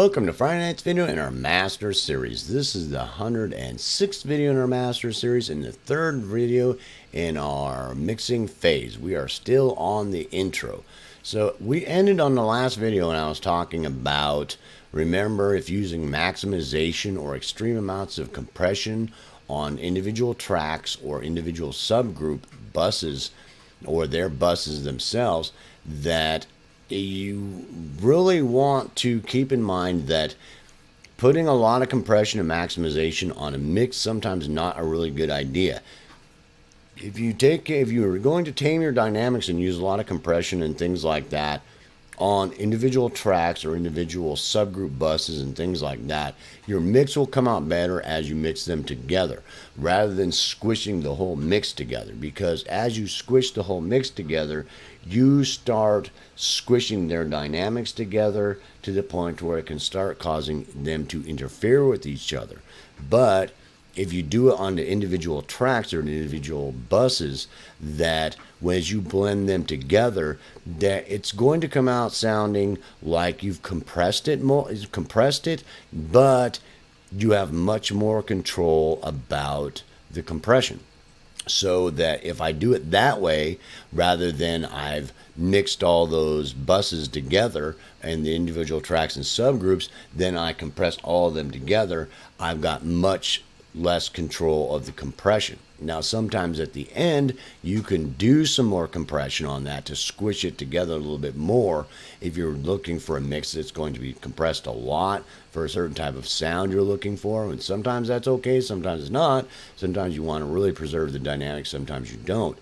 Welcome to Friday night's video in our Master Series. This is the 106th video in our Master Series and the third video in our mixing phase. We are still on the intro. So we ended on the last video and I was talking about, remember, if using maximization or extreme amounts of compression on individual tracks or individual subgroup buses or their buses themselves, that you really want to keep in mind that putting a lot of compression and maximization on a mix sometimes not a really good idea. If you're going to tame your dynamics and use a lot of compression and things like that on individual tracks or individual subgroup buses and things like that, your mix will come out better as you mix them together rather than squishing the whole mix together, because as you squish the whole mix together, you start squishing their dynamics together to the point where it can start causing them to interfere with each other. But if you do it on the individual tracks or individual buses, that as you blend them together, that it's going to come out sounding like you've compressed it, but you have much more control about the compression. So that if I do it that way, rather than I've mixed all those buses together and the individual tracks and subgroups, then I compressed all of them together, I've got much less control of the compression. Now sometimes at the end you can do some more compression on that to squish it together a little bit more if you're looking for a mix that's going to be compressed a lot for a certain type of sound you're looking for. And sometimes that's okay, sometimes it's not. Sometimes you want to really preserve the dynamics, sometimes you don't,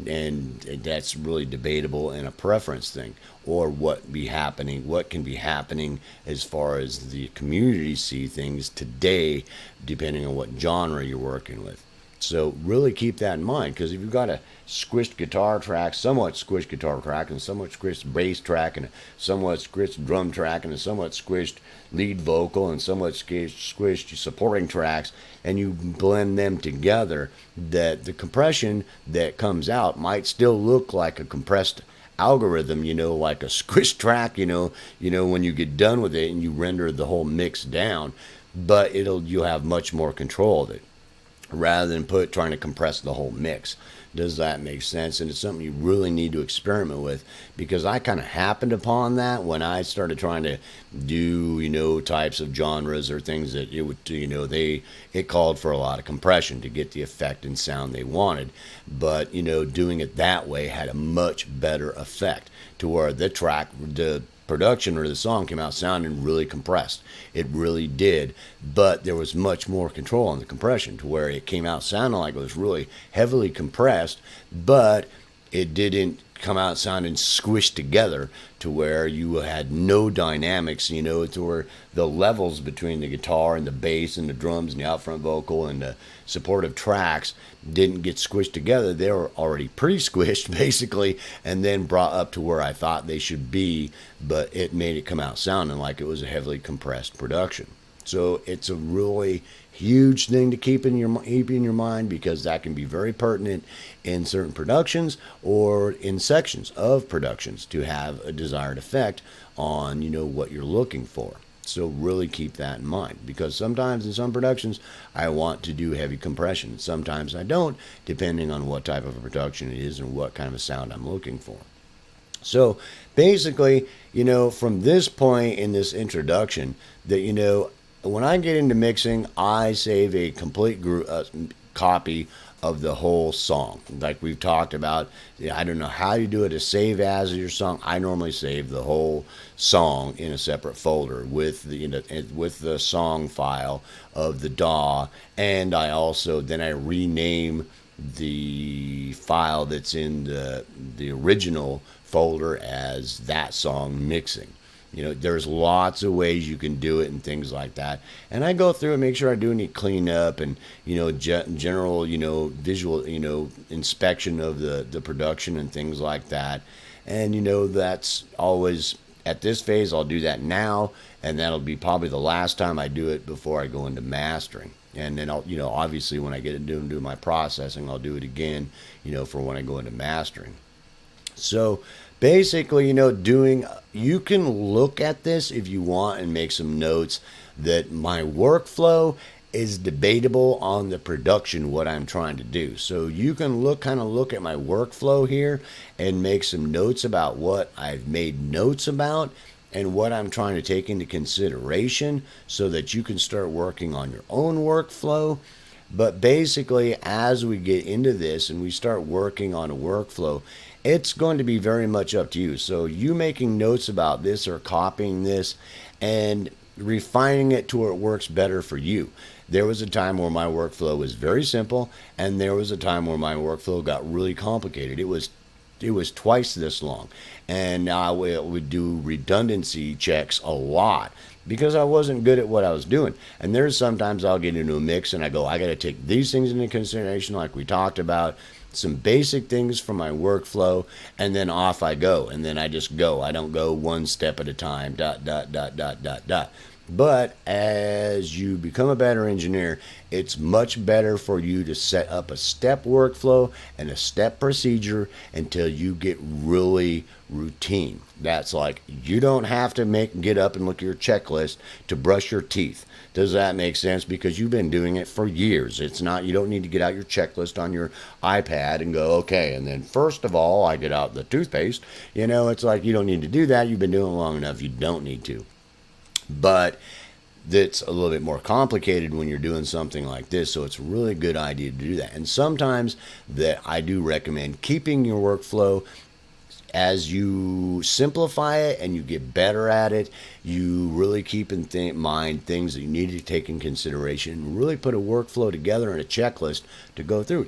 and that's really debatable and a preference thing, or what can be happening as far as the community see things today, depending on what genre you're working with. So really keep that in mind, because if you've got a squished guitar track, somewhat squished guitar track, and somewhat squished bass track, and a somewhat squished drum track, and a somewhat squished lead vocal, and somewhat squished supporting tracks, and you blend them together, that the compression that comes out might still look like a compressed algorithm, like a squished track, when you get done with it and you render the whole mix down, but you'll have much more control of it, rather than trying to compress the whole mix. Does that make sense? And it's something you really need to experiment with, because I kind of happened upon that when I started trying to do, types of genres or things that it called for a lot of compression to get the effect and sound they wanted. But, doing it that way had a much better effect, to where the production or the song came out sounding really compressed. It really did, but there was much more control on the compression, to where it came out sounding like it was really heavily compressed, but it didn't come out sounding squished together to where you had no dynamics, to where the levels between the guitar and the bass and the drums and the out front vocal and the supportive tracks didn't get squished together. They were already pre-squished basically, and then brought up to where I thought they should be, but it made it come out sounding like it was a heavily compressed production. So it's a really huge thing to keep in your mind, because that can be very pertinent in certain productions or in sections of productions to have a desired effect on what you're looking for. So really keep that in mind, because sometimes in some productions I want to do heavy compression, sometimes I don't, depending on what type of a production it is and what kind of a sound I'm looking for. So basically, from this point in this introduction, that when I get into mixing, I save a complete copy of the whole song. Like we've talked about, I don't know how you do it, a save as your song. I normally save the whole song in a separate folder with the song file of the DAW, and then I rename the file that's in the original folder as that song mixing. There's lots of ways you can do it and things like that. And I go through and make sure I do any cleanup and, general, visual, inspection of the production and things like that. And, that's always, at this phase, I'll do that now. And that'll be probably the last time I do it before I go into mastering. And then I'll, obviously when I get into do my processing, I'll do it again, for when I go into mastering. So Basically, you can look at this if you want and make some notes that my workflow is debatable on the production, what I'm trying to do. So you can look at my workflow here and make some notes about what I've made notes about and what I'm trying to take into consideration so that you can start working on your own workflow. But basically, as we get into this and we start working on a workflow, it's going to be very much up to you. So, you making notes about this or copying this and refining it to where it works better for you. There was a time where my workflow was very simple, and there was a time where my workflow got really complicated. It was twice this long, and I would do redundancy checks a lot because I wasn't good at what I was doing. And there's sometimes I'll get into a mix and I go, I got to take these things into consideration, like we talked about, some basic things from my workflow, and then off I go. And then I just go. I don't go one step at a time, dot, dot, dot, dot, dot, dot. But as you become a better engineer, it's much better for you to set up a step workflow and a step procedure until you get really routine. That's like you don't have to get up and look at your checklist to brush your teeth. Does that make sense? Because you've been doing it for years. It's not, you don't need to get out your checklist on your iPad and go, okay, and then first of all, I get out the toothpaste. It's like you don't need to do that. You've been doing it long enough. You don't need to. But that's a little bit more complicated when you're doing something like this, so it's a really good idea to do that. And sometimes that I do recommend keeping your workflow. As you simplify it and you get better at it, you really keep in mind things that you need to take in consideration and really put a workflow together and a checklist to go through.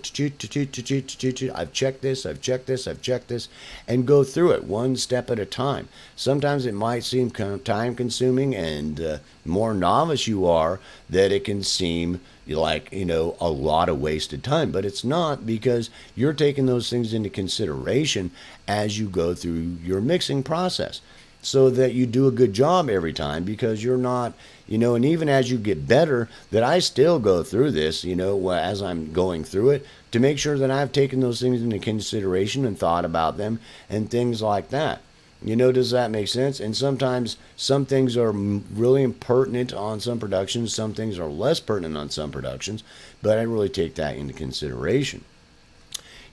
I've checked this, I've checked this, I've checked this, and go through it one step at a time. Sometimes it might seem time consuming, and more novice you are, that it can seem like a lot of wasted time, but it's not, because you're taking those things into consideration as you go through your mixing process so that you do a good job every time, because you're not, and even as you get better, that I still go through this, as I'm going through it, to make sure that I've taken those things into consideration and thought about them and things like that. Does that make sense? And sometimes some things are really pertinent on some productions, some things are less pertinent on some productions, but I really take that into consideration.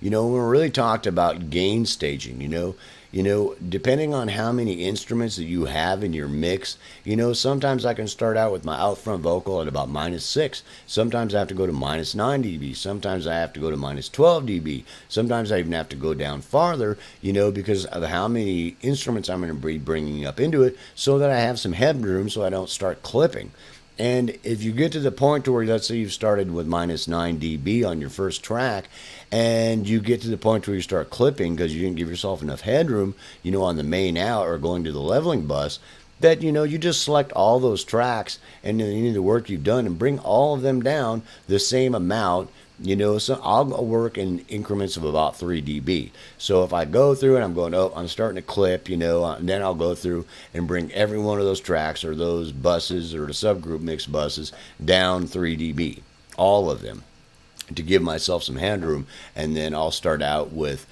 When we really talked about gain staging, depending on how many instruments that you have in your mix, sometimes I can start out with my out front vocal at about -6. Sometimes I have to go to -9 dB. Sometimes I have to go to -12 dB. Sometimes I even have to go down farther, because of how many instruments I'm going to be bringing up into it, so that I have some headroom so I don't start clipping. And if you get to the point to where, let's say you've started with -9 dB on your first track, and you get to the point where you start clipping because you didn't give yourself enough headroom, on the main out or going to the leveling bus, that, you just select all those tracks and any of the work you've done and bring all of them down the same amount. So I'll work in increments of about 3 dB. So if I go through and I'm going, oh, I'm starting to clip, and then I'll go through and bring every one of those tracks or those buses or the subgroup mix buses down 3 dB, all of them, to give myself some headroom. And then I'll start out with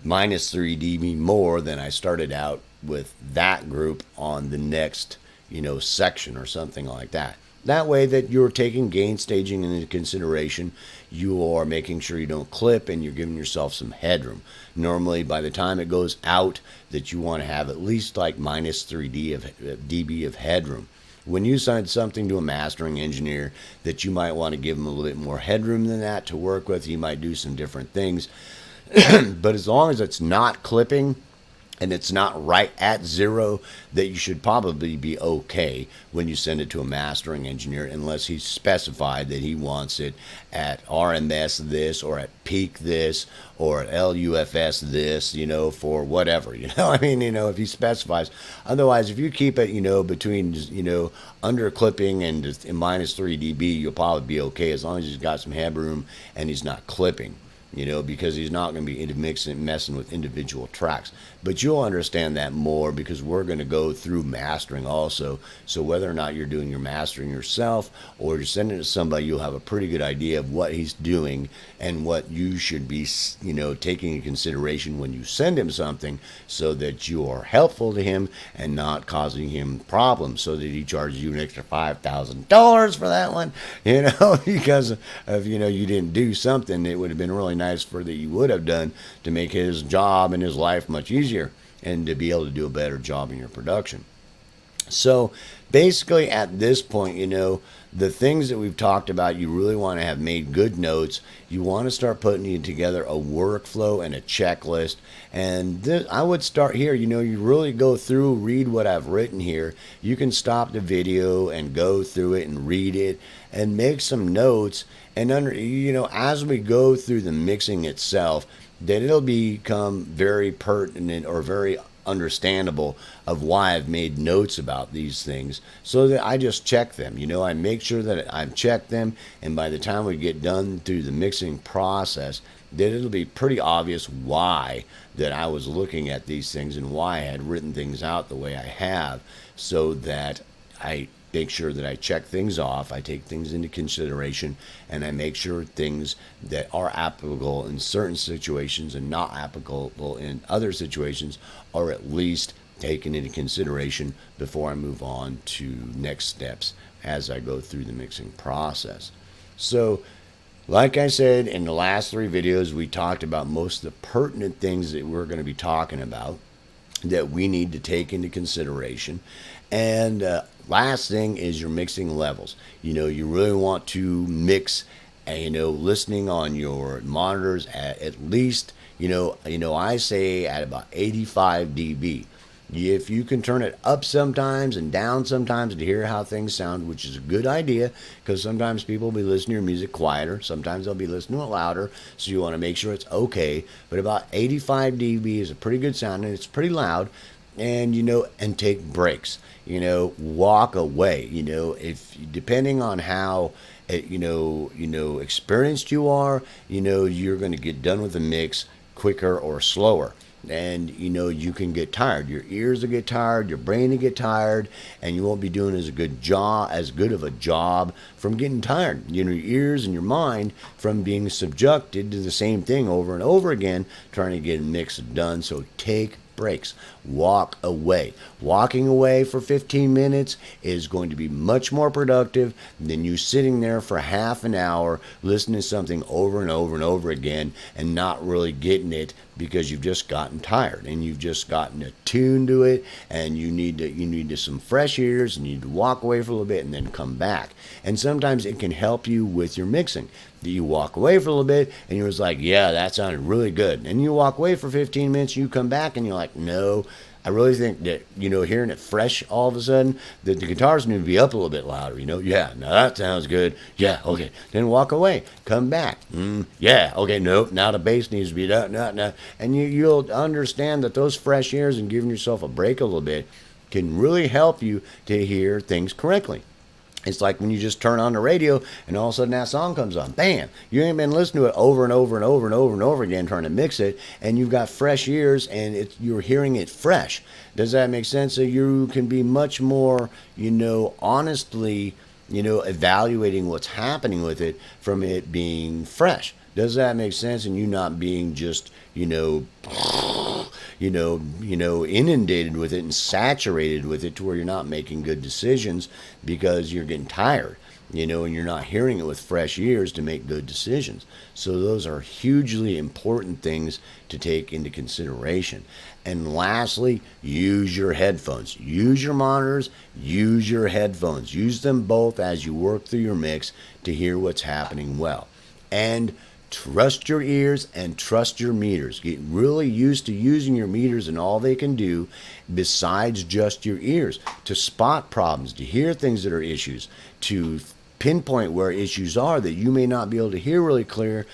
-3 dB more than I started out with that group on the next, section or something like that. That way that you're taking gain staging into consideration, you are making sure you don't clip, and you're giving yourself some headroom. Normally, by the time it goes out, that you want to have at least like -3 dB of headroom. When you send something to a mastering engineer, that you might want to give them a little bit more headroom than that to work with, you might do some different things. But as long as it's not clipping, and it's not right at 0, that you should probably be okay when you send it to a mastering engineer, unless he's specified that he wants it at RMS this, or at peak this, or at LUFS this, for whatever, if he specifies. Otherwise, if you keep it, between, under clipping and -3 dB, you'll probably be okay, as long as he's got some headroom and he's not clipping. because he's not going to be messing with individual tracks. But you'll understand that more because we're going to go through mastering also. So whether or not you're doing your mastering yourself or you're sending it to somebody, you'll have a pretty good idea of what he's doing and what you should be, taking into consideration when you send him something, so that you are helpful to him and not causing him problems, so that he charges you an extra $5,000 for that one, because of, you didn't do something it would have been really nice for that you would have done to make his job and his life much easier and to be able to do a better job in your production. So basically at this point, the things that we've talked about, you really want to have made good notes. You want to start putting together a workflow and a checklist. And I would start here. You really go through, read what I've written here. You can stop the video and go through it and read it and make some notes. And as we go through the mixing itself, then it'll become very pertinent or very understandable of why I've made notes about these things, so that I just check them. I make sure that I've checked them, and by the time we get done through the mixing process, then it'll be pretty obvious why that I was looking at these things and why I had written things out the way I have, so that I make sure that I check things off, I take things into consideration, and I make sure things that are applicable in certain situations and not applicable in other situations are at least taken into consideration before I move on to next steps as I go through the mixing process. So, like I said, in the last 3 videos, we talked about most of the pertinent things that we're going to be talking about that we need to take into consideration. And last thing is your mixing levels. You really want to mix, listening on your monitors at least, I say at about 85 dB. If you can turn it up sometimes and down sometimes to hear how things sound, which is a good idea, because sometimes people will be listening to your music quieter, sometimes they'll be listening to it louder, so you want to make sure it's okay. But about 85 dB is a pretty good sound, and it's pretty loud. And and take breaks. Walk away. If depending on how experienced you are, you're going to get done with the mix quicker or slower. And you can get tired. Your ears will get tired, your brain will get tired, and you won't be doing as good of a job from getting tired. Your ears and your mind from being subjected to the same thing over and over again, trying to get a mix done. So take breaks. Walk away. Walking away for 15 minutes is going to be much more productive than you sitting there for half an hour listening to something over and over and over again and not really getting it, because you've just gotten tired and you've just gotten attuned to it, and you need some fresh ears, and you need to walk away for a little bit and then come back. And sometimes it can help you with your mixing. You walk away for a little bit and you're just like, yeah, that sounded really good. And you walk away for 15 minutes, you come back and you're like, no, I really think that, hearing it fresh all of a sudden, that the guitars need to be up a little bit louder, Yeah, now that sounds good. Yeah, okay. Then walk away. Come back. Yeah, okay, nope. Now the bass needs to be done. No. And you'll understand that those fresh ears and giving yourself a break a little bit can really help you to hear things correctly. It's like when you just turn on the radio and all of a sudden that song comes on. Bam! You ain't been listening to it over and over and over and over and over again trying to mix it, and you've got fresh ears and you're hearing it fresh. Does that make sense? So you can be much more, honestly, evaluating what's happening with it from it being fresh. Does that make sense? And you not being just, inundated with it and saturated with it to where you're not making good decisions because you're getting tired, and you're not hearing it with fresh ears to make good decisions. So those are hugely important things to take into consideration. And lastly, use your headphones. Use your monitors, use your headphones. Use them both as you work through your mix to hear what's happening well. And trust your ears and trust your meters. Get really used to using your meters and all they can do besides just your ears to spot problems, to hear things that are issues, to pinpoint where issues are that you may not be able to hear really clearly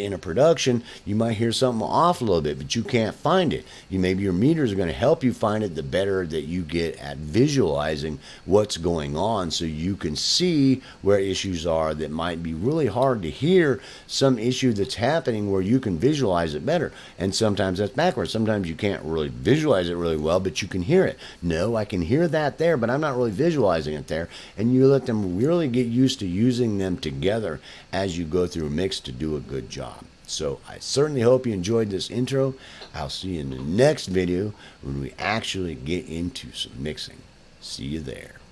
in a production. You might hear something off a little bit, but you can't find it. Maybe your meters are going to help you find it the better that you get at visualizing what's going on, so you can see where issues are that might be really hard to hear some issue that's happening where you can visualize it better. And sometimes that's backwards. Sometimes you can't really visualize it really well, but you can hear it. No, I can hear that there, but I'm not really visualizing it there. And you let them really get used to using them together as you go through a mix to do a good job. So I certainly hope you enjoyed this intro. I'll see you in the next video when we actually get into some mixing. See you there.